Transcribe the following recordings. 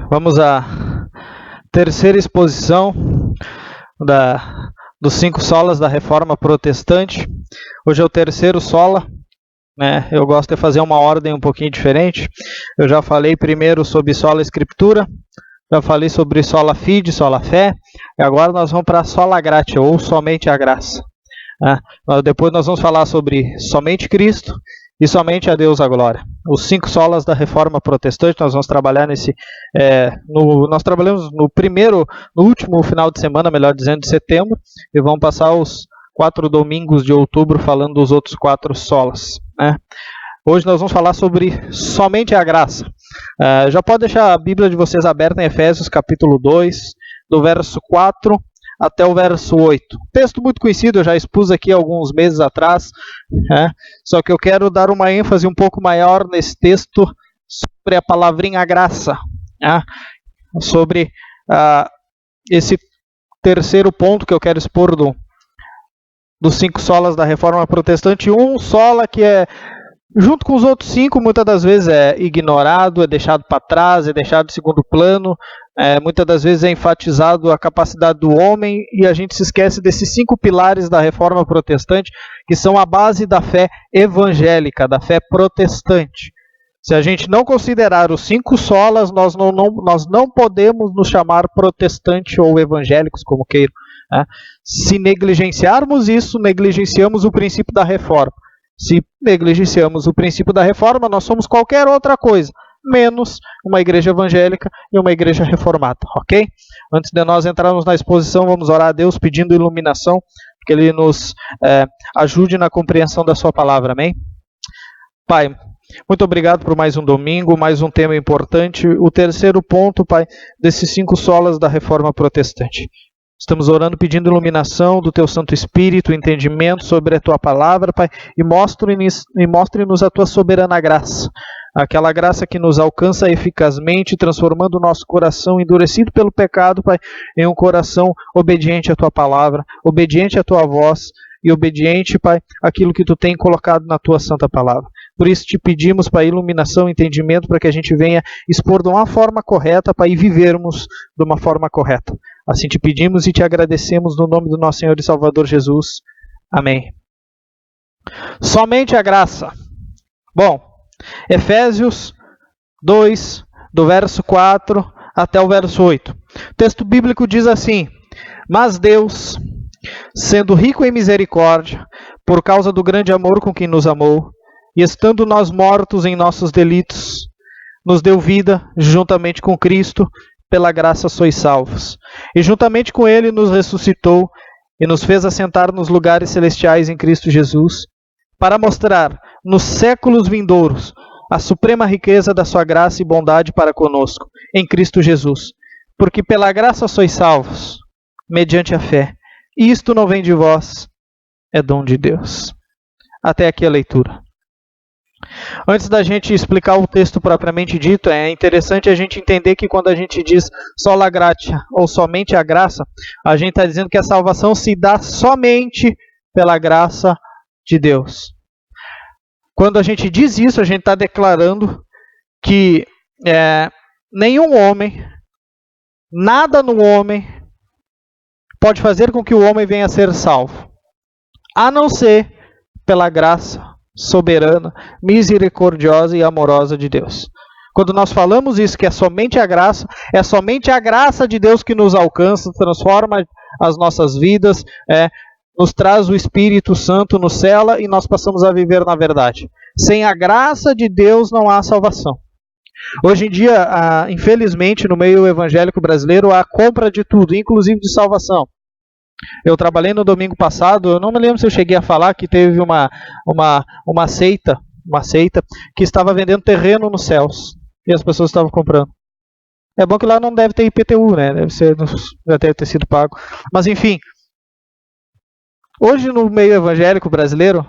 Vamos à terceira exposição dos 5 solas da Reforma Protestante. Hoje é o terceiro sola, né? Eu gosto de fazer uma ordem um pouquinho diferente. Eu já falei primeiro sobre sola Escritura, já falei sobre sola fide, sola fé, e agora nós vamos para sola gratia, ou somente a graça. Depois nós vamos falar sobre somente Cristo e somente a Deus a glória. Os 5 solas da Reforma Protestante, nós vamos trabalhar nós trabalhamos no último final de semana, melhor dizendo, de setembro, e vamos passar os 4 domingos de outubro falando dos outros 4 solas, né? Hoje nós vamos falar sobre somente a graça. Já pode deixar a Bíblia de vocês aberta em Efésios capítulo 2, do verso 4 até o verso 8. Texto muito conhecido, eu já expus aqui alguns meses atrás, né? Só que eu quero dar uma ênfase um pouco maior nesse texto sobre a palavrinha graça, né? Sobre esse terceiro ponto que eu quero expor dos 5 solas da Reforma Protestante. Um sola que é, junto com os outros 5, muitas das vezes é ignorado, é deixado para trás, é deixado em segundo plano. Muitas das vezes é enfatizado a capacidade do homem e a gente se esquece desses 5 pilares da Reforma Protestante, que são a base da fé evangélica, da fé protestante. Se a gente não considerar os 5 solas, nós não podemos nos chamar protestante ou evangélicos, como queiram, né? Se negligenciarmos isso, negligenciamos o princípio da reforma. Se negligenciamos o princípio da reforma, nós somos qualquer outra coisa, menos uma igreja evangélica e uma igreja reformada, ok? Antes de nós entrarmos na exposição, vamos orar a Deus pedindo iluminação, que Ele nos ajude na compreensão da sua palavra, amém? Pai, muito obrigado por mais um domingo, mais um tema importante, o terceiro ponto, Pai, desses 5 solas da Reforma Protestante. Estamos orando pedindo iluminação do Teu Santo Espírito, entendimento sobre a Tua palavra, Pai, e mostre-nos a Tua soberana graça, aquela graça que nos alcança eficazmente, transformando o nosso coração endurecido pelo pecado, Pai, em um coração obediente à Tua palavra, obediente à Tua voz e obediente, Pai, àquilo que Tu tem colocado na Tua santa palavra. Por isso te pedimos, Pai, iluminação, entendimento, para que a gente venha expor de uma forma correta, Pai, e vivermos de uma forma correta. Assim te pedimos e te agradecemos no nome do nosso Senhor e Salvador Jesus. Amém. Somente a graça. Bom, Efésios 2, do verso 4 até o verso 8. O texto bíblico diz assim: Mas Deus, sendo rico em misericórdia, por causa do grande amor com que nos amou, e estando nós mortos em nossos delitos, nos deu vida juntamente com Cristo, pela graça sois salvos. E juntamente com Ele nos ressuscitou e nos fez assentar nos lugares celestiais em Cristo Jesus, para mostrar nos séculos vindouros a suprema riqueza da sua graça e bondade para conosco, em Cristo Jesus. Porque pela graça sois salvos, mediante a fé. E isto não vem de vós, é dom de Deus. Até aqui a leitura. Antes da gente explicar o texto propriamente dito, é interessante a gente entender que quando a gente diz sola gratia, ou somente a graça, a gente está dizendo que a salvação se dá somente pela graça de Deus. Quando a gente diz isso, a gente está declarando que nenhum homem, nada no homem, pode fazer com que o homem venha a ser salvo, a não ser pela graça soberana, misericordiosa e amorosa de Deus. Quando nós falamos isso, que é somente a graça de Deus que nos alcança, transforma as nossas vidas, nos traz o Espírito Santo, nos cela e nós passamos a viver na verdade. Sem a graça de Deus não há salvação. Hoje em dia, infelizmente, no meio evangélico brasileiro, há compra de tudo, inclusive de salvação. Eu trabalhei no domingo passado, eu não me lembro se eu cheguei a falar que teve uma seita que estava vendendo terreno nos céus e as pessoas estavam comprando. É bom que lá não deve ter IPTU, né? Já deve ter sido pago. Mas enfim, hoje no meio evangélico brasileiro,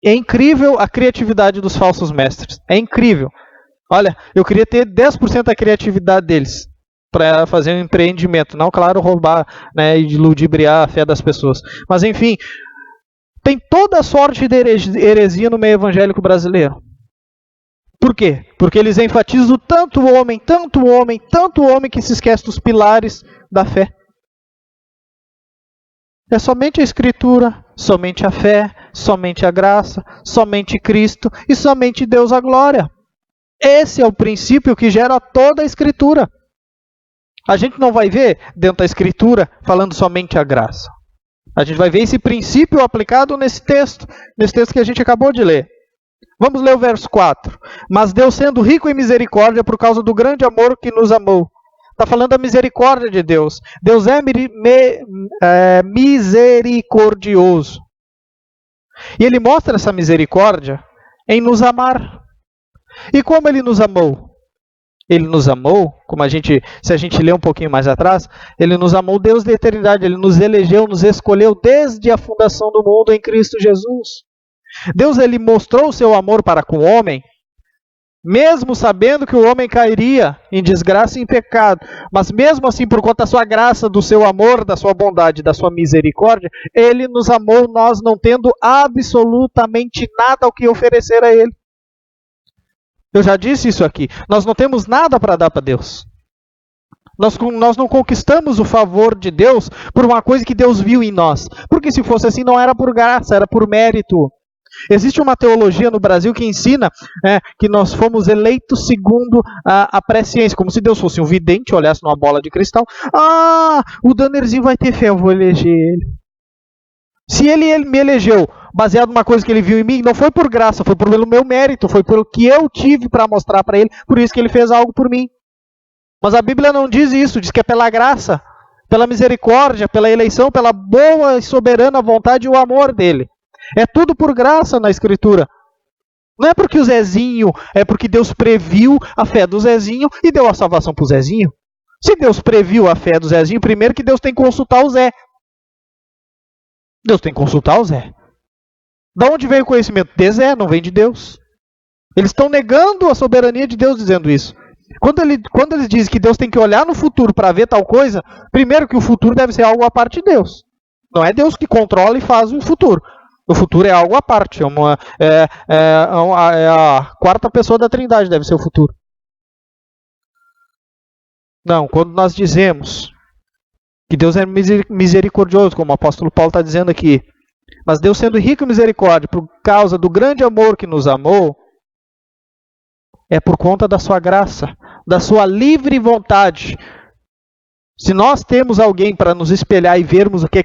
é incrível a criatividade dos falsos mestres. É incrível. Olha, eu queria ter 10% da criatividade deles para fazer um empreendimento. Não, claro, roubar, né, e ludibriar a fé das pessoas. Mas, enfim, tem toda sorte de heresia no meio evangélico brasileiro. Por quê? Porque eles enfatizam tanto o homem, tanto o homem, tanto o homem, que se esquece dos pilares da fé. É somente a Escritura, somente a fé, somente a graça, somente Cristo e somente Deus a glória. Esse é o princípio que gera toda a Escritura. A gente não vai ver dentro da Escritura falando somente a graça. A gente vai ver esse princípio aplicado nesse texto que a gente acabou de ler. Vamos ler o verso 4. Mas Deus, sendo rico em misericórdia por causa do grande amor que nos amou. Está falando da misericórdia de Deus. Deus é misericordioso. E Ele mostra essa misericórdia em nos amar. E como Ele nos amou? Ele nos amou, se a gente ler um pouquinho mais atrás, Ele nos amou, Deus da eternidade. Ele nos elegeu, nos escolheu desde a fundação do mundo em Cristo Jesus. Deus, Ele mostrou o seu amor para com o homem, mesmo sabendo que o homem cairia em desgraça e em pecado. Mas mesmo assim, por conta da sua graça, do seu amor, da sua bondade, da sua misericórdia, Ele nos amou, nós não tendo absolutamente nada ao que oferecer a Ele. Eu já disse isso aqui. Nós não temos nada para dar para Deus. Nós não conquistamos o favor de Deus por uma coisa que Deus viu em nós. Porque se fosse assim, não era por graça, era por mérito. Existe uma teologia no Brasil que ensina que nós fomos eleitos segundo a presciência, como se Deus fosse um vidente, olhasse numa bola de cristal. O Dannerzinho vai ter fé, eu vou eleger ele. Se ele me elegeu baseado numa coisa que ele viu em mim, não foi por graça, foi pelo meu mérito, foi pelo que eu tive para mostrar para ele, por isso que ele fez algo por mim. Mas a Bíblia não diz isso, diz que é pela graça, pela misericórdia, pela eleição, pela boa e soberana vontade e o amor dele. É tudo por graça na Escritura. Não é porque o Zezinho, é porque Deus previu a fé do Zezinho e deu a salvação para o Zezinho. Se Deus previu a fé do Zezinho, primeiro que Deus tem que consultar o Zé. Deus tem que consultar o Zé. Da onde vem o conhecimento? De Zé, não vem de Deus. Eles estão negando a soberania de Deus dizendo isso. Quando eles dizem que Deus tem que olhar no futuro para ver tal coisa, primeiro que o futuro deve ser algo à parte de Deus. Não é Deus que controla e faz o futuro. O futuro é algo à parte. É a quarta pessoa da Trindade deve ser o futuro. Não, quando nós dizemos que Deus é misericordioso, como o apóstolo Paulo está dizendo aqui, mas Deus sendo rico em misericórdia por causa do grande amor que nos amou, é por conta da sua graça, da sua livre vontade. Se nós temos alguém para nos espelhar e vermos o que é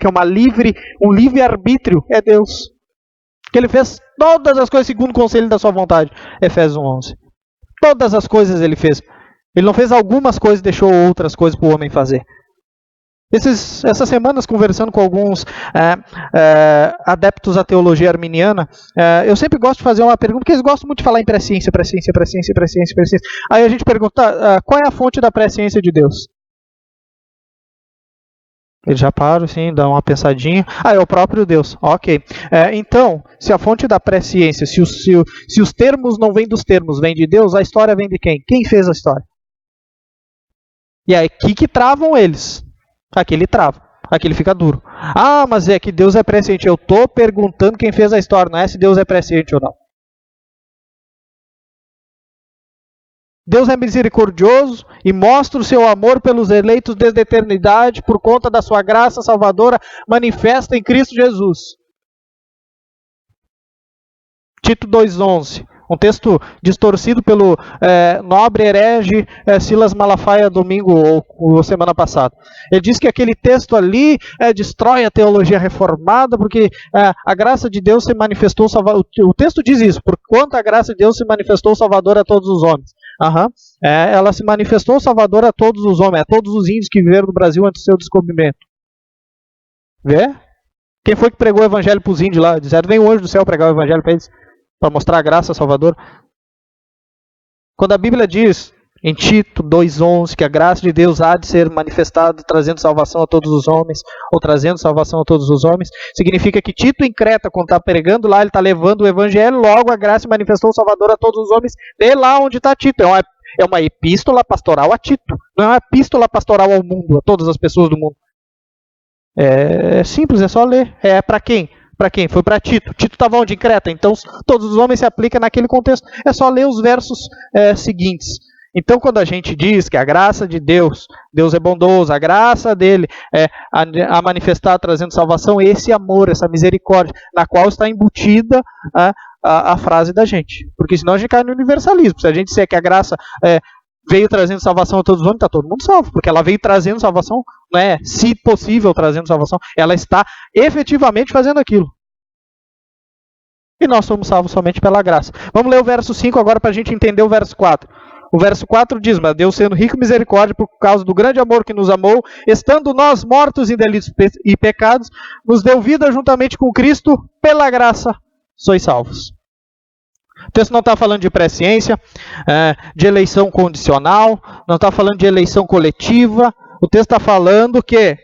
um livre-arbítrio, é Deus. Que Ele fez todas as coisas segundo o conselho da sua vontade. Efésios 1:11. Todas as coisas Ele fez. Ele não fez algumas coisas e deixou outras coisas para o homem fazer. Essas semanas, conversando com alguns adeptos à teologia arminiana, eu sempre gosto de fazer uma pergunta, porque eles gostam muito de falar em presciência. Aí a gente pergunta, qual é a fonte da presciência de Deus? Eles já param, assim, dão uma pensadinha. É o próprio Deus. Ok. Então, se a fonte da presciência, se os termos não vêm dos termos, vêm de Deus, a história vem de quem? Quem fez a história? E é aqui que travam eles. Aqui ele trava. Aqui ele fica duro. Mas é que Deus é presciente. Eu estou perguntando quem fez a história, não é se Deus é presciente ou não. Deus é misericordioso e mostra o seu amor pelos eleitos desde a eternidade por conta da sua graça salvadora manifesta em Cristo Jesus. Tito 2:11. Um texto distorcido pelo nobre herege Silas Malafaia domingo ou semana passada. Ele diz que aquele texto ali destrói a teologia reformada porque a graça de Deus se manifestou salvador. O texto diz isso, por quanto a graça de Deus se manifestou salvador a todos os homens. Ela se manifestou salvador a todos os homens, a todos os índios que viveram no Brasil antes do seu descobrimento. Vê? Quem foi que pregou o evangelho para os índios lá? Disseram, vem o anjo do céu pregar o evangelho para eles. Para mostrar a graça salvadora. Quando a Bíblia diz em Tito 2:11 que a graça de Deus há de ser manifestada trazendo salvação a todos os homens, ou trazendo salvação a todos os homens, significa que Tito em Creta, quando está pregando lá, ele está levando o evangelho, logo a graça manifestou salvador a todos os homens, de lá onde está Tito. É uma epístola pastoral a Tito, não é uma epístola pastoral ao mundo, a todas as pessoas do mundo. É simples, é só ler. É para quem? para quem? Foi para Tito. Tito estava onde? Em Creta. Então, todos os homens se aplicam naquele contexto. É só ler os versos seguintes. Então, quando a gente diz que a graça de Deus, Deus é bondoso, a graça dele é a manifestar trazendo salvação, esse amor, essa misericórdia, na qual está embutida a frase da gente. Porque senão a gente cai no universalismo. Se a gente disser que a graça veio trazendo salvação a todos os homens, está todo mundo salvo. Porque ela veio trazendo salvação, não é, se possível, trazendo salvação. Ela está efetivamente fazendo aquilo. E nós somos salvos somente pela graça. Vamos ler o verso 5 agora para a gente entender o verso 4. O verso 4 diz: mas Deus, sendo rico em misericórdia, por causa do grande amor que nos amou, estando nós mortos em delitos e pecados, nos deu vida juntamente com Cristo, pela graça sois salvos. O texto não está falando de presciência, de eleição condicional, não está falando de eleição coletiva. O texto está falando que,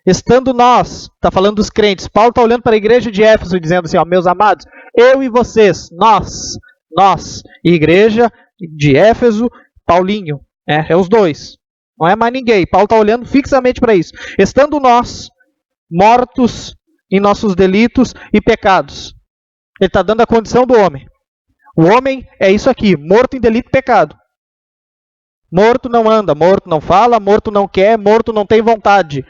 estando nós, está falando dos crentes. Paulo está olhando para a igreja de Éfeso, dizendo assim: ó, meus amados, eu e vocês, nós, igreja de Éfeso, Paulinho, é os dois, não é mais ninguém. Paulo está olhando fixamente para isso. Estando nós mortos em nossos delitos e pecados. Ele está dando a condição do homem. O homem é isso aqui, morto em delito e pecado. Morto não anda, morto não fala, morto não quer, morto não tem vontade,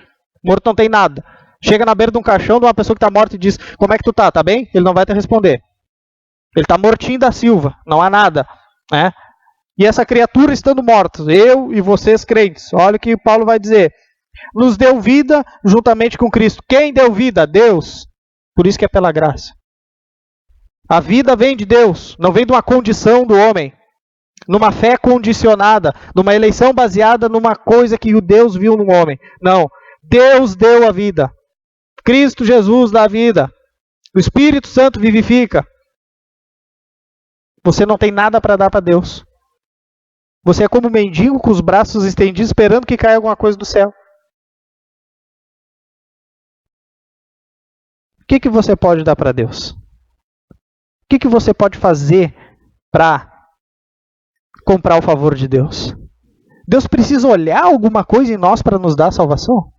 morto não tem nada. Chega na beira de um caixão de uma pessoa que está morta e diz: como é que tu tá? Tá bem? Ele não vai te responder. Ele está mortinho da Silva, não há nada. E essa criatura estando mortos, eu e vocês crentes, olha o que Paulo vai dizer: nos deu vida juntamente com Cristo. Quem deu vida? Deus. Por isso que é pela graça. A vida vem de Deus, não vem de uma condição do homem, numa fé condicionada, numa eleição baseada numa coisa que o Deus viu no homem. Não, Deus deu a vida. Cristo Jesus dá a vida. O Espírito Santo vivifica. Você não tem nada para dar para Deus. Você é como um mendigo com os braços estendidos, esperando que caia alguma coisa do céu. O que você pode dar para Deus? O que você pode fazer para comprar o favor de Deus? Deus precisa olhar alguma coisa em nós para nos dar a salvação?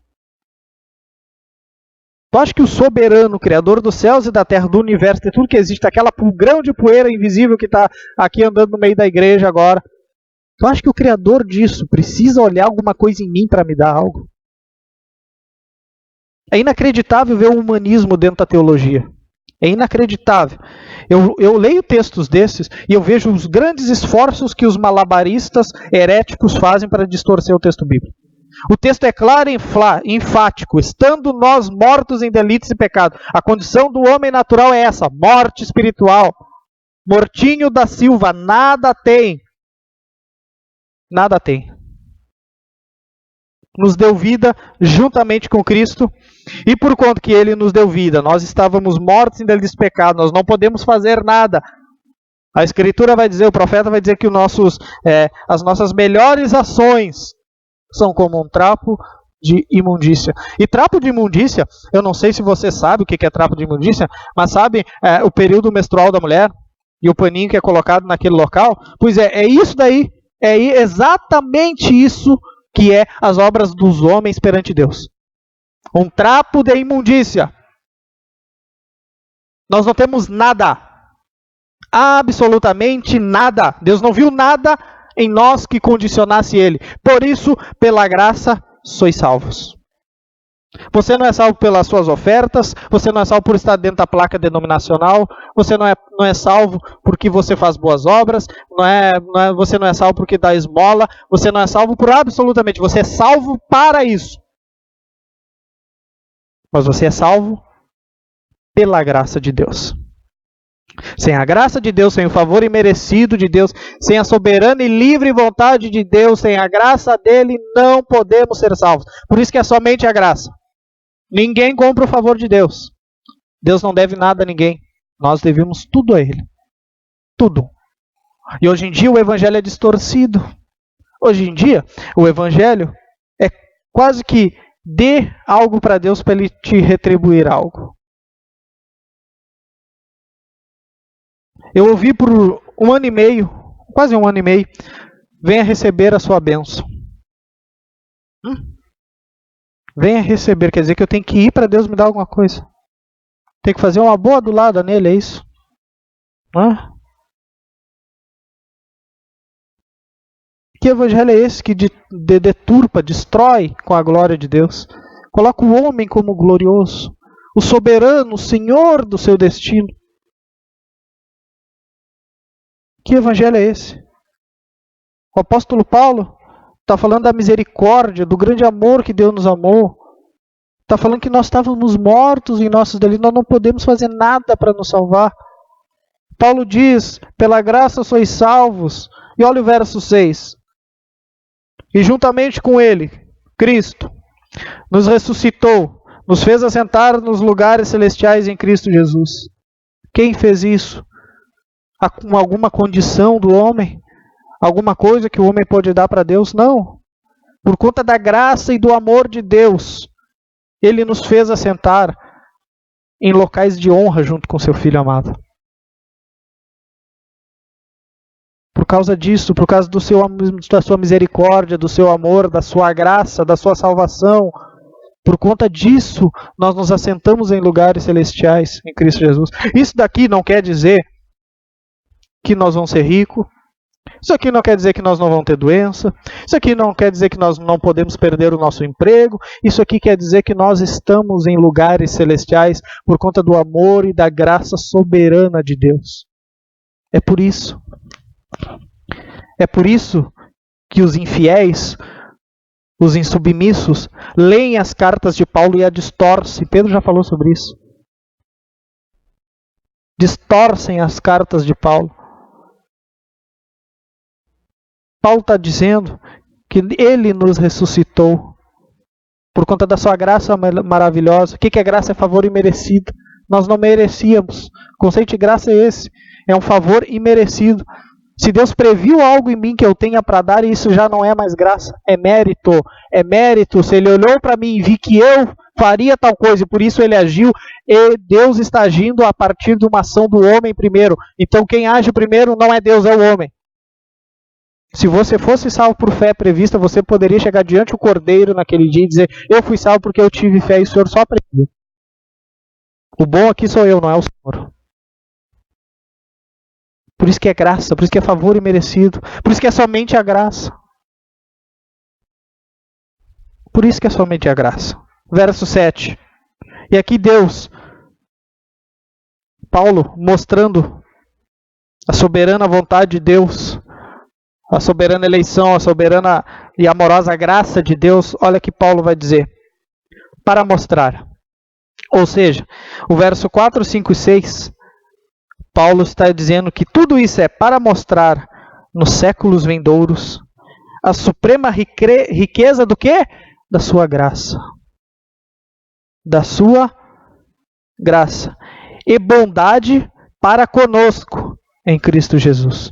Tu acha que o soberano, criador dos céus e da terra, do universo, de tudo que existe, aquela grão de poeira invisível que está aqui andando no meio da igreja agora, tu acha que o criador disso precisa olhar alguma coisa em mim para me dar algo? É inacreditável ver o humanismo dentro da teologia. É inacreditável. Eu leio textos desses e eu vejo os grandes esforços que os malabaristas heréticos fazem para distorcer o texto bíblico. O texto é claro e enfático: estando nós mortos em delitos e pecados. A condição do homem natural é essa: morte espiritual. Mortinho da Silva, nada tem. Nada tem. Nos deu vida juntamente com Cristo, e por conta que Ele nos deu vida, nós estávamos mortos em delitos e pecados, nós não podemos fazer nada. A Escritura vai dizer, o profeta vai dizer que as nossas melhores ações são como um trapo de imundícia. E trapo de imundícia, eu não sei se você sabe o que é trapo de imundícia, mas sabe o período menstrual da mulher e o paninho que é colocado naquele local? Pois é isso daí, é exatamente isso que é as obras dos homens perante Deus. Um trapo de imundícia. Nós não temos nada. Absolutamente nada. Deus não viu nada em nós que condicionasse Ele. Por isso, pela graça, sois salvos. Você não é salvo pelas suas ofertas, você não é salvo por estar dentro da placa denominacional, você não é salvo porque você faz boas obras, você não é salvo porque dá esmola, você não é salvo por absolutamente, você é salvo para isso. Mas você é salvo pela graça de Deus. Sem a graça de Deus, sem o favor imerecido de Deus, sem a soberana e livre vontade de Deus, sem a graça dele, não podemos ser salvos. Por isso que é somente a graça. Ninguém compra o favor de Deus. Deus não deve nada a ninguém. Nós devemos tudo a Ele. Tudo. E hoje em dia o Evangelho é distorcido. Hoje em dia o Evangelho é quase que dê algo para Deus para Ele te retribuir algo. Eu ouvi por um ano e meio, quase um ano e meio, venha receber a sua bênção. Venha receber, quer dizer que eu tenho que ir para Deus me dar alguma coisa. Tem que fazer uma boa adulada nele, é isso? Hã? Que evangelho é esse que deturpa, destrói com a glória de Deus? Coloca o homem como glorioso, o soberano, o senhor do seu destino. Que evangelho é esse? O apóstolo Paulo está falando da misericórdia, do grande amor que Deus nos amou. Está falando que nós estávamos mortos em nossos delitos, nós não podemos fazer nada para nos salvar. Paulo diz, pela graça sois salvos. E olha o verso 6. E juntamente com ele, Cristo, nos ressuscitou, nos fez assentar nos lugares celestiais em Cristo Jesus. Quem fez isso? Alguma condição do homem? Alguma coisa que o homem pode dar para Deus? Não. Por conta da graça e do amor de Deus, Ele nos fez assentar em locais de honra junto com seu Filho amado. Por causa disso, por causa da sua misericórdia, do seu amor, da sua graça, da sua salvação, por conta disso, nós nos assentamos em lugares celestiais em Cristo Jesus. Isso daqui não quer dizer que nós vamos ser ricos. Isso aqui não quer dizer que nós não vamos ter doença. Isso aqui não quer dizer que nós não podemos perder o nosso emprego. Isso aqui quer dizer que nós estamos em lugares celestiais por conta do amor e da graça soberana de Deus. É por isso. É por isso que os infiéis, os insubmissos, leem as cartas de Paulo e a distorcem. Pedro já falou sobre isso. Distorcem as cartas de Paulo. Paulo está dizendo que ele nos ressuscitou por conta da sua graça maravilhosa. O que é graça? É favor imerecido. Nós não merecíamos. O conceito de graça é esse. É um favor imerecido. Se Deus previu algo em mim que eu tenha para dar, isso já não é mais graça. É mérito. É mérito. Se Ele olhou para mim e viu que eu faria tal coisa e por isso Ele agiu, e Deus está agindo a partir de uma ação do homem primeiro. Então quem age primeiro não é Deus, é o homem. Se você fosse salvo por fé prevista, você poderia chegar diante do Cordeiro naquele dia e dizer: eu fui salvo porque eu tive fé e o Senhor só previu. O bom aqui sou eu, não é o Senhor. Por isso que é graça, por isso que é favor imerecido, por isso que é somente a graça. Por isso que é somente a graça. Verso 7. E aqui Deus, Paulo, mostrando a soberana vontade de Deus, a soberana eleição, a soberana e amorosa graça de Deus. Olha que Paulo vai dizer. Para mostrar. Ou seja, o verso 4, 5 e 6, Paulo está dizendo que tudo isso é para mostrar nos séculos vindouros a suprema riqueza do quê? Da sua graça. Da sua graça. E bondade para conosco em Cristo Jesus.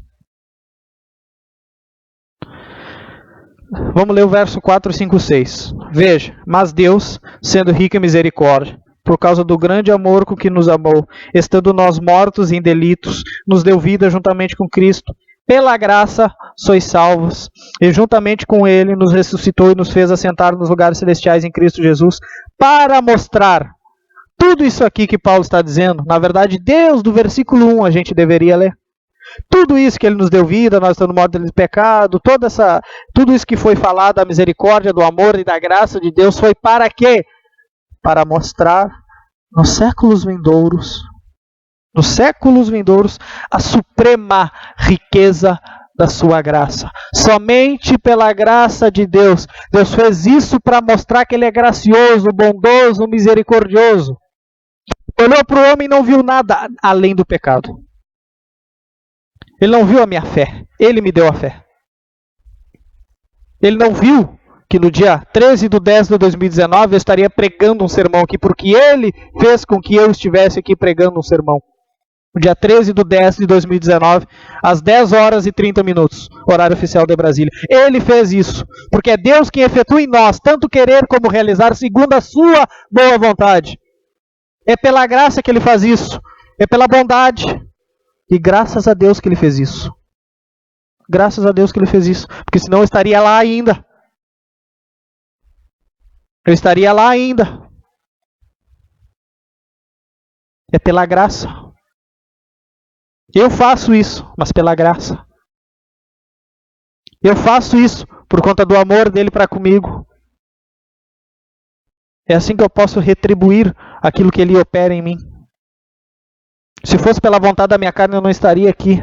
Vamos ler o verso 4, 5, 6. Veja, mas Deus, sendo rico em misericórdia, por causa do grande amor com que nos amou, estando nós mortos em delitos, nos deu vida juntamente com Cristo. Pela graça sois salvos, e juntamente com Ele nos ressuscitou e nos fez assentar nos lugares celestiais em Cristo Jesus, para mostrar tudo isso aqui que Paulo está dizendo. Na verdade, Deus, do versículo 1, a gente deveria ler. Tudo isso que Ele nos deu vida, nós estamos mortos de pecado, tudo isso que foi falado, da misericórdia, do amor e da graça de Deus, foi para quê? Para mostrar nos séculos vindouros, a suprema riqueza da sua graça. Somente pela graça de Deus. Deus fez isso para mostrar que Ele é gracioso, bondoso, misericordioso. Olhou para o homem e não viu nada além do pecado. Ele não viu a minha fé. Ele me deu a fé. Ele não viu que no dia 13 de 10 de 2019 eu estaria pregando um sermão aqui, porque Ele fez com que eu estivesse aqui pregando um sermão. No dia 13 de 10 de 2019, às 10 horas e 30 minutos, horário oficial de Brasília. Ele fez isso, porque é Deus quem efetua em nós, tanto querer como realizar, segundo a sua boa vontade. É pela graça que Ele faz isso, é pela bondade. E graças a Deus que Ele fez isso. Graças a Deus que Ele fez isso, porque senão eu estaria lá ainda. Eu estaria lá ainda. É pela graça. Eu faço isso, mas pela graça. Eu faço isso por conta do amor dele para comigo. É assim que eu posso retribuir aquilo que ele opera em mim. Se fosse pela vontade da minha carne, eu não estaria aqui.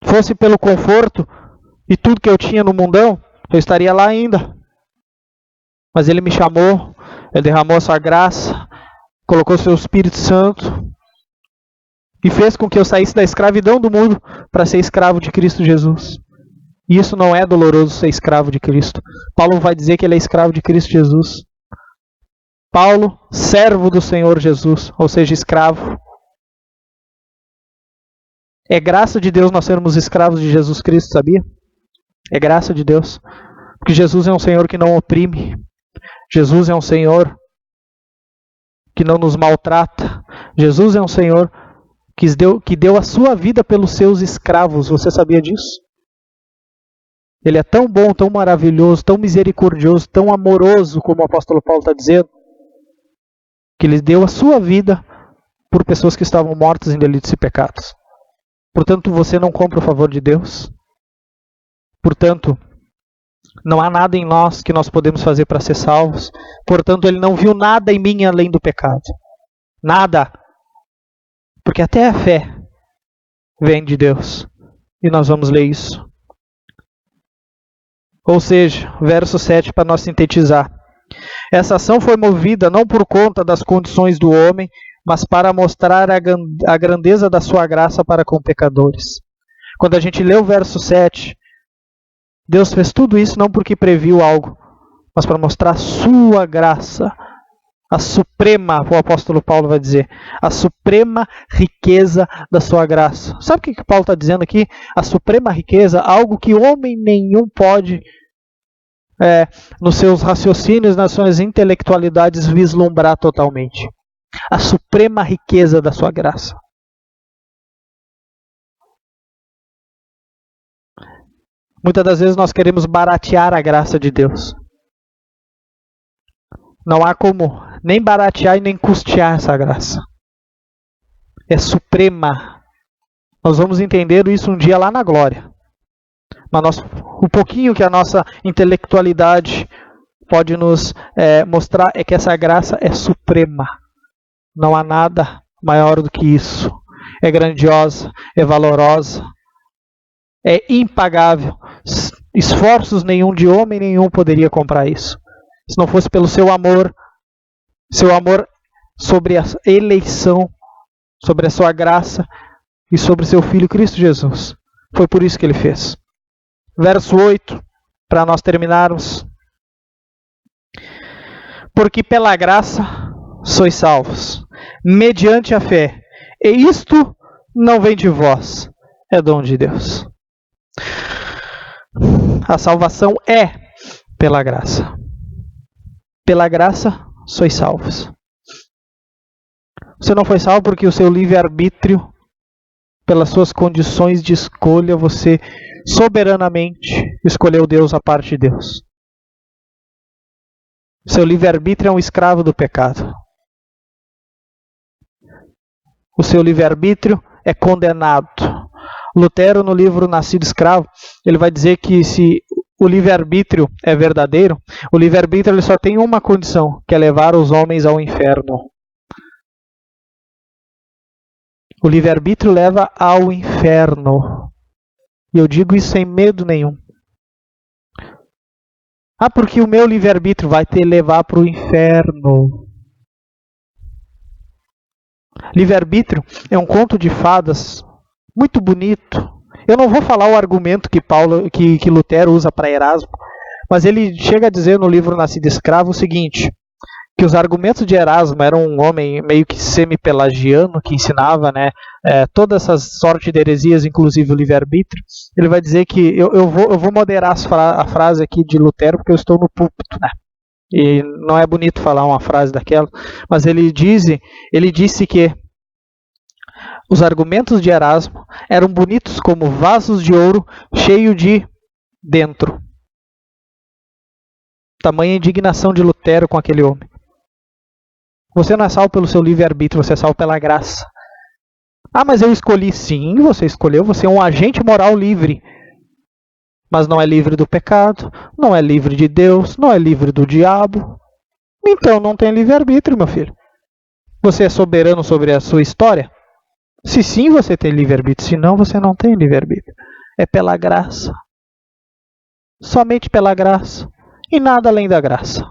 Fosse pelo conforto e tudo que eu tinha no mundão, eu estaria lá ainda. Mas ele me chamou, ele derramou a sua graça, colocou seu Espírito Santo e fez com que eu saísse da escravidão do mundo para ser escravo de Cristo Jesus. E isso não é doloroso, ser escravo de Cristo. Paulo vai dizer que ele é escravo de Cristo Jesus. Paulo, servo do Senhor Jesus, ou seja, escravo. É graça de Deus nós sermos escravos de Jesus Cristo, sabia? É graça de Deus. Porque Jesus é um Senhor que não oprime. Jesus é um Senhor que não nos maltrata. Jesus é um Senhor que deu a sua vida pelos seus escravos. Você sabia disso? Ele é tão bom, tão maravilhoso, tão misericordioso, tão amoroso, como o apóstolo Paulo está dizendo, que ele deu a sua vida por pessoas que estavam mortas em delitos e pecados. Portanto, você não compra o favor de Deus. Portanto, não há nada em nós que nós podemos fazer para ser salvos. Portanto, ele não viu nada em mim além do pecado. Nada. Porque até a fé vem de Deus. E nós vamos ler isso. Ou seja, verso 7 para nós sintetizar. Essa ação foi movida não por conta das condições do homem, mas para mostrar a grandeza da sua graça para com pecadores. Quando a gente lê o verso 7, Deus fez tudo isso não porque previu algo, mas para mostrar a sua graça, a suprema, o apóstolo Paulo vai dizer, a suprema riqueza da sua graça. Sabe o que Paulo está dizendo aqui? A suprema riqueza, algo que homem nenhum pode, nos seus raciocínios, nas suas intelectualidades, vislumbrar totalmente. A suprema riqueza da sua graça. Muitas das vezes nós queremos baratear a graça de Deus. Não há como nem baratear e nem custear essa graça. É suprema. Nós vamos entender isso um dia lá na glória. Mas o pouquinho que a nossa intelectualidade pode nos mostrar é que essa graça é suprema. Não há nada maior do que isso. É grandiosa, é valorosa, é impagável. Esforços nenhum de homem nenhum poderia comprar isso. Se não fosse pelo seu amor sobre a eleição, sobre a sua graça e sobre seu Filho Cristo Jesus. Foi por isso que ele fez. Verso 8, para nós terminarmos. Porque pela graça sois salvos, mediante a fé. E isto não vem de vós, é dom de Deus. A salvação é pela graça. Pela graça sois salvos. Você não foi salvo porque o seu livre-arbítrio, pelas suas condições de escolha, você soberanamente escolheu Deus à parte de Deus. Seu livre-arbítrio é um escravo do pecado. O seu livre-arbítrio é condenado. Lutero, no livro Nascido Escravo, ele vai dizer que se o livre-arbítrio é verdadeiro, o livre-arbítrio ele só tem uma condição, que é levar os homens ao inferno. O livre-arbítrio leva ao inferno. E eu digo isso sem medo nenhum. Porque o meu livre-arbítrio vai te levar para o inferno. Livre-arbítrio é um conto de fadas muito bonito. Eu não vou falar o argumento que Lutero usa para Erasmo, mas ele chega a dizer no livro Nascido Escravo o seguinte, que os argumentos de Erasmo eram um homem meio que semi-pelagiano, que ensinava toda essa sorte de heresias, inclusive o livre-arbítrio. Ele vai dizer que, eu vou moderar a frase aqui de Lutero, porque eu estou no púlpito, né? E não é bonito falar uma frase daquela, mas ele disse que os argumentos de Erasmo eram bonitos como vasos de ouro cheio de dentro. Tamanha indignação de Lutero com aquele homem. Você não é salvo pelo seu livre-arbítrio, você é salvo pela graça. Ah, mas eu escolhi. Sim, você escolheu, você é um agente moral livre. Mas não é livre do pecado, não é livre de Deus, não é livre do diabo. Então não tem livre-arbítrio, meu filho. Você é soberano sobre a sua história? Se sim, você tem livre-arbítrio. Se não, você não tem livre-arbítrio. É pela graça. Somente pela graça. E nada além da graça.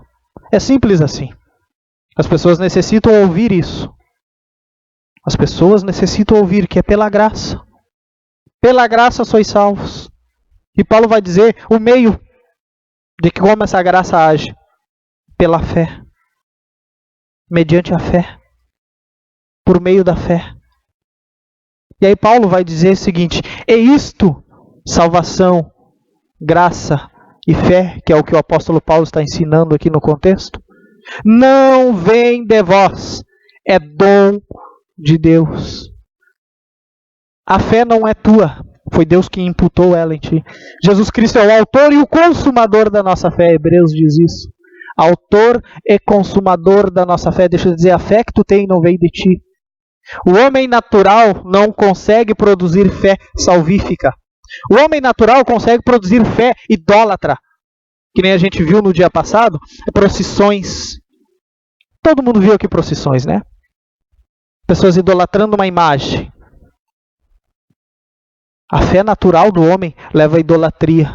É simples assim. As pessoas necessitam ouvir isso. As pessoas necessitam ouvir que é pela graça. Pela graça sois salvos. E Paulo vai dizer o meio de que como essa graça age. Pela fé. Mediante a fé. Por meio da fé. E aí Paulo vai dizer o seguinte: é isto, salvação, graça e fé, que é o que o apóstolo Paulo está ensinando aqui no contexto, não vem de vós, é dom de Deus. A fé não é tua, foi Deus que imputou ela em ti. Jesus Cristo é o autor e o consumador da nossa fé, Hebreus diz isso. Autor e consumador da nossa fé. Deixa eu dizer, a fé que tu tem não veio de ti. O homem natural não consegue produzir fé salvífica. O homem natural consegue produzir fé idólatra. Que nem a gente viu no dia passado, procissões. Todo mundo viu aqui procissões, né? Pessoas idolatrando uma imagem. A fé natural do homem leva à idolatria.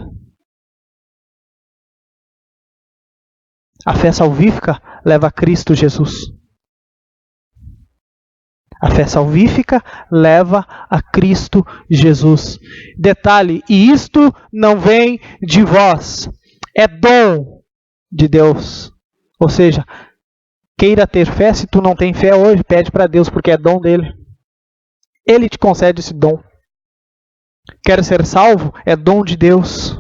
A fé salvífica leva a Cristo Jesus. A fé salvífica leva a Cristo Jesus. Detalhe, e isto não vem de vós, é dom de Deus. Ou seja, queira ter fé, se tu não tem fé hoje, pede para Deus, porque é dom dele. Ele te concede esse dom. Quer ser salvo? É dom de Deus.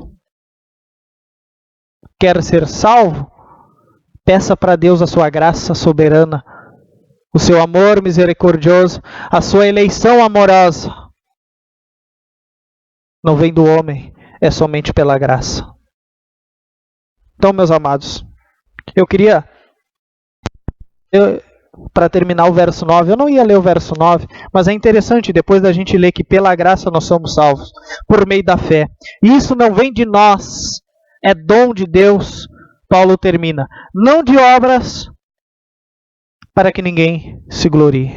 Quer ser salvo? Peça para Deus a sua graça soberana, o seu amor misericordioso, a sua eleição amorosa. Não vem do homem, é somente pela graça. Então, meus amados, eu queria, para terminar o verso 9, eu não ia ler o verso 9, mas é interessante depois da gente ler que pela graça nós somos salvos, por meio da fé. Isso não vem de nós, é dom de Deus. Paulo termina, não de obras, para que ninguém se glorie.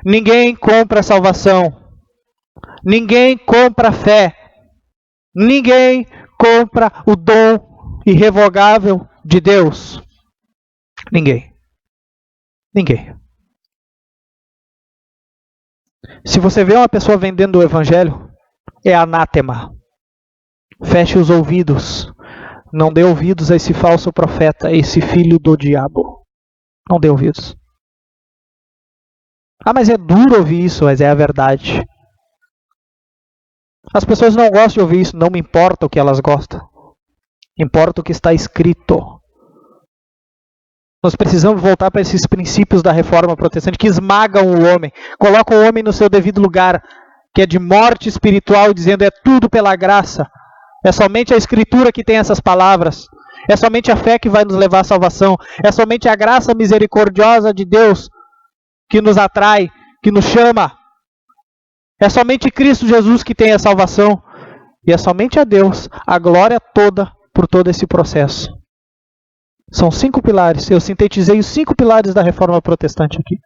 Ninguém compra salvação. Ninguém compra fé. Ninguém compra o dom irrevogável de Deus. Ninguém. Ninguém. Se você vê uma pessoa vendendo o evangelho, é anátema. Feche os ouvidos. Não dê ouvidos a esse falso profeta, esse filho do diabo. Não dê ouvidos. Ah, mas é duro ouvir isso, mas é a verdade. As pessoas não gostam de ouvir isso, não me importa o que elas gostam. Importa o que está escrito. Nós precisamos voltar para esses princípios da reforma protestante que esmagam o homem, colocam o homem no seu devido lugar, que é de morte espiritual, dizendo é tudo pela graça. É somente a Escritura que tem essas palavras. É somente a fé que vai nos levar à salvação. É somente a graça misericordiosa de Deus que nos atrai, que nos chama. É somente Cristo Jesus que tem a salvação. E é somente a Deus a glória toda por todo esse processo. São 5 pilares. Eu sintetizei os 5 pilares da reforma protestante aqui.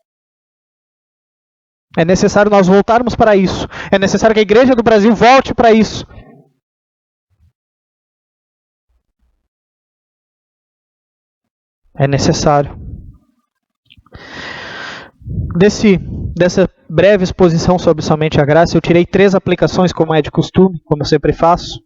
É necessário nós voltarmos para isso. É necessário que a Igreja do Brasil volte para isso. É necessário. Dessa breve exposição sobre somente a graça, eu tirei 3 aplicações, como é de costume, como eu sempre faço,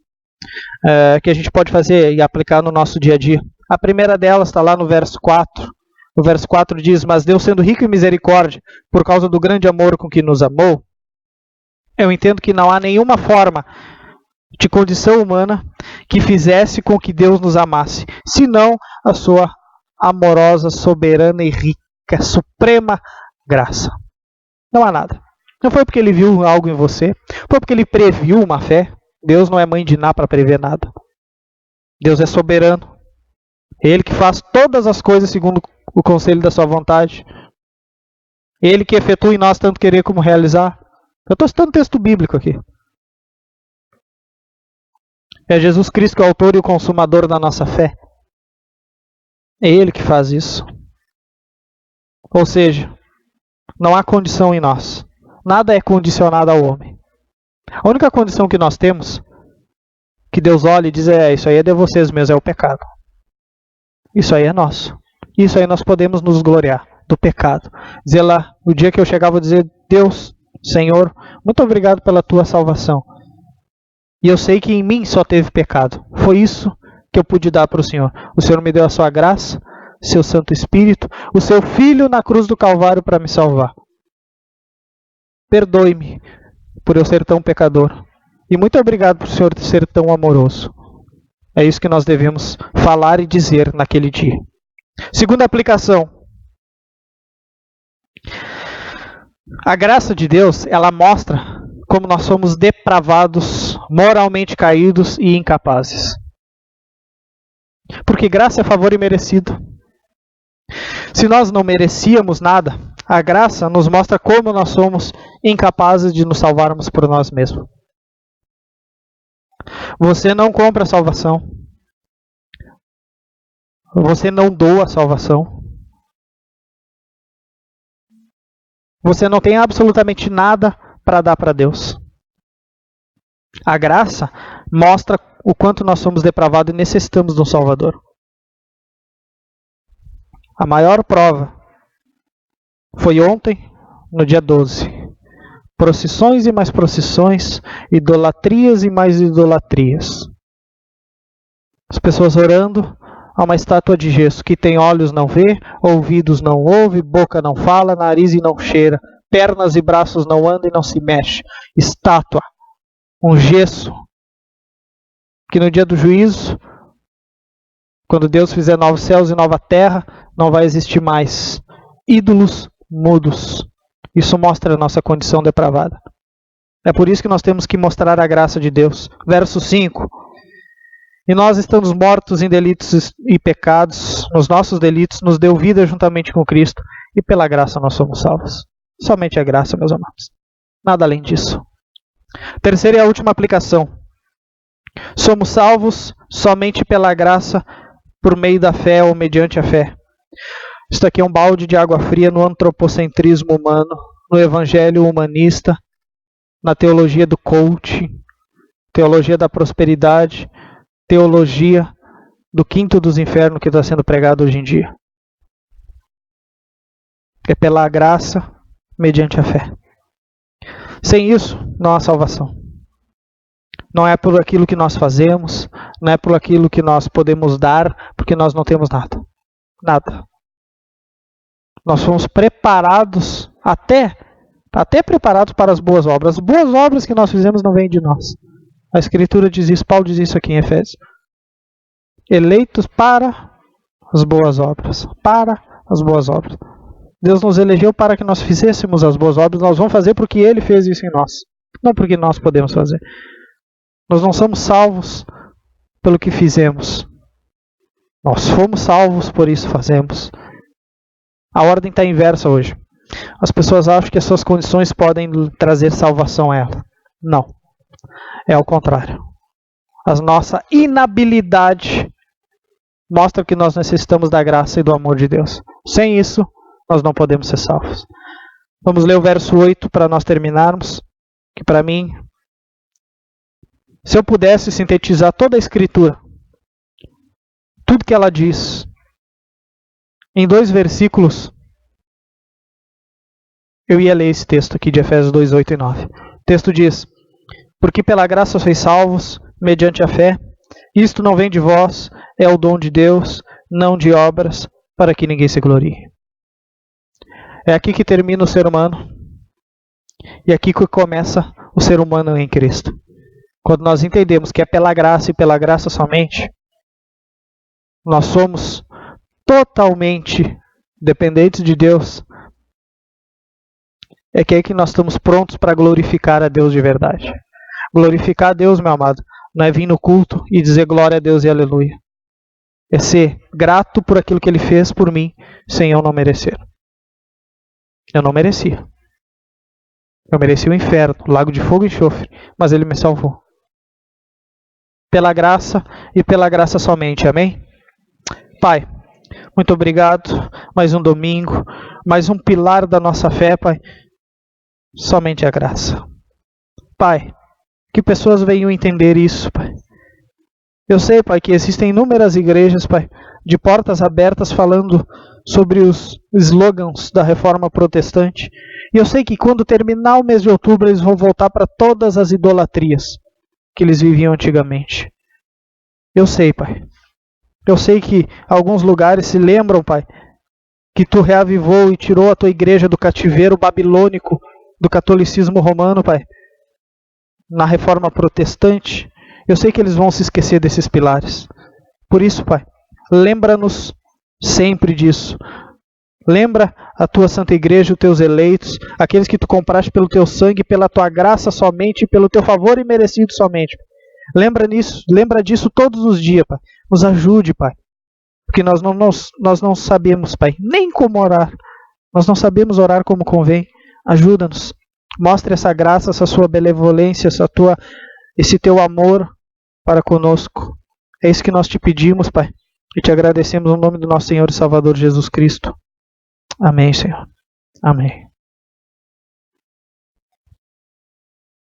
que a gente pode fazer e aplicar no nosso dia a dia. A primeira delas está lá no verso 4. O verso 4 diz, mas Deus sendo rico em misericórdia, por causa do grande amor com que nos amou, eu entendo que não há nenhuma forma de condição humana que fizesse com que Deus nos amasse, senão a sua amorosa, soberana e rica, suprema graça. Não há nada. Não foi porque ele viu algo em você, foi porque ele previu uma fé. Deus não é mãe de Ná para prever nada. Deus é soberano. Ele que faz todas as coisas segundo o conselho da sua vontade. Ele que efetua em nós tanto querer como realizar. Eu estou citando texto bíblico aqui. É Jesus Cristo que é o autor e o consumador da nossa fé. É Ele que faz isso. Ou seja, não há condição em nós. Nada é condicionado ao homem. A única condição que nós temos, que Deus olha e diz, isso aí é de vocês mesmos, é o pecado. Isso aí é nosso. Isso aí nós podemos nos gloriar do pecado. Dizer lá, o dia que eu chegava a dizer, Deus, Senhor, muito obrigado pela tua salvação. E eu sei que em mim só teve pecado. Foi isso que eu pude dar para o Senhor. O Senhor me deu a sua graça, seu Santo Espírito, o seu Filho na cruz do Calvário para me salvar. Perdoe-me por eu ser tão pecador. E muito obrigado por o Senhor ser tão amoroso. É isso que nós devemos falar e dizer naquele dia. Segunda aplicação. A graça de Deus, ela mostra como nós somos depravados, moralmente caídos e incapazes. Porque graça é favor imerecido. Se nós não merecíamos nada, a graça nos mostra como nós somos incapazes de nos salvarmos por nós mesmos. Você não compra a salvação. Você não doa a salvação. Você não tem absolutamente nada para dar para Deus. A graça mostra o quanto nós somos depravados e necessitamos de um Salvador. A maior prova foi ontem, no dia 12. Procissões e mais procissões, idolatrias e mais idolatrias. As pessoas orando a uma estátua de gesso que tem olhos não vê, ouvidos não ouve, boca não fala, nariz e não cheira, pernas e braços não andam e não se mexe. Estátua, um gesso, que no dia do juízo, quando Deus fizer novos céus e nova terra, não vai existir mais. Ídolos mudos. Isso mostra a nossa condição depravada. É por isso que nós temos que mostrar a graça de Deus. Verso 5. E nós estamos mortos em delitos e pecados, nos nossos delitos, nos deu vida juntamente com Cristo, e pela graça nós somos salvos. Somente a graça, meus amados. Nada além disso. Terceira e a última aplicação. Somos salvos somente pela graça, por meio da fé ou mediante a fé. Isso aqui é um balde de água fria no antropocentrismo humano, no evangelho humanista, na teologia do coaching, teologia da prosperidade, teologia do quinto dos infernos que está sendo pregado hoje em dia. É pela graça, mediante a fé. Sem isso, não há salvação. Não é por aquilo que nós fazemos, não é por aquilo que nós podemos dar, porque nós não temos nada. Nada. Nós fomos preparados, até preparados para as boas obras. As boas obras que nós fizemos não vêm de nós. A Escritura diz isso, Paulo diz isso aqui em Efésios. Eleitos para as boas obras. Para as boas obras. Deus nos elegeu para que nós fizéssemos as boas obras. Nós vamos fazer porque Ele fez isso em nós. Não porque nós podemos fazer. Nós não somos salvos pelo que fizemos. Nós fomos salvos, por isso fazemos. A ordem está inversa hoje. As pessoas acham que as suas condições podem trazer salvação a ela. Não. É ao contrário. A nossa inabilidade mostra que nós necessitamos da graça e do amor de Deus. Sem isso, nós não podemos ser salvos. Vamos ler o verso 8 para nós terminarmos. Que para mim, se eu pudesse sintetizar toda a Escritura, tudo que ela diz, em 2 versículos, eu ia ler esse texto aqui de Efésios 2, 8 e 9. O texto diz: porque pela graça sois salvos, mediante a fé. Isto não vem de vós, é o dom de Deus, não de obras, para que ninguém se glorie. É aqui que termina o ser humano. E aqui que começa o ser humano em Cristo. Quando nós entendemos que é pela graça e pela graça somente, nós somos totalmente dependentes de Deus. É que é que nós estamos prontos para glorificar a Deus de verdade. Glorificar a Deus, meu amado, não é vir no culto e dizer glória a Deus e aleluia. é ser grato por aquilo que Ele fez por mim, sem eu não merecer. Eu não merecia. Eu merecia o inferno, o lago de fogo e enxofre, mas Ele me salvou. Pela graça e pela graça somente, amém? Pai, muito obrigado, mais um domingo, mais um pilar da nossa fé, Pai, somente a graça. Pai, que pessoas venham entender isso, Pai. Eu sei, Pai, que existem inúmeras igrejas, Pai, de portas abertas falando sobre os slogans da Reforma Protestante. E eu sei que quando terminar o mês de outubro, eles vão voltar para todas as idolatrias que eles viviam antigamente. Eu sei, Pai. Eu sei que alguns lugares se lembram, Pai, que Tu reavivou e tirou a Tua igreja do cativeiro babilônico do catolicismo romano, Pai, na Reforma Protestante. Eu sei que eles vão se esquecer desses pilares. Por isso, Pai, lembra-nos sempre disso. Lembra a Tua Santa Igreja, os Teus eleitos, aqueles que Tu compraste pelo Teu sangue, pela Tua graça somente, pelo Teu favor imerecido somente. Lembra disso todos os dias, Pai. Nos ajude, Pai. Porque nós não sabemos, Pai, nem como orar. Nós não sabemos orar como convém. Ajuda-nos. Mostre essa graça, essa Sua benevolência, esse Teu amor para conosco. É isso que nós Te pedimos, Pai. E Te agradecemos no nome do nosso Senhor e Salvador Jesus Cristo. Amém, Senhor. Amém.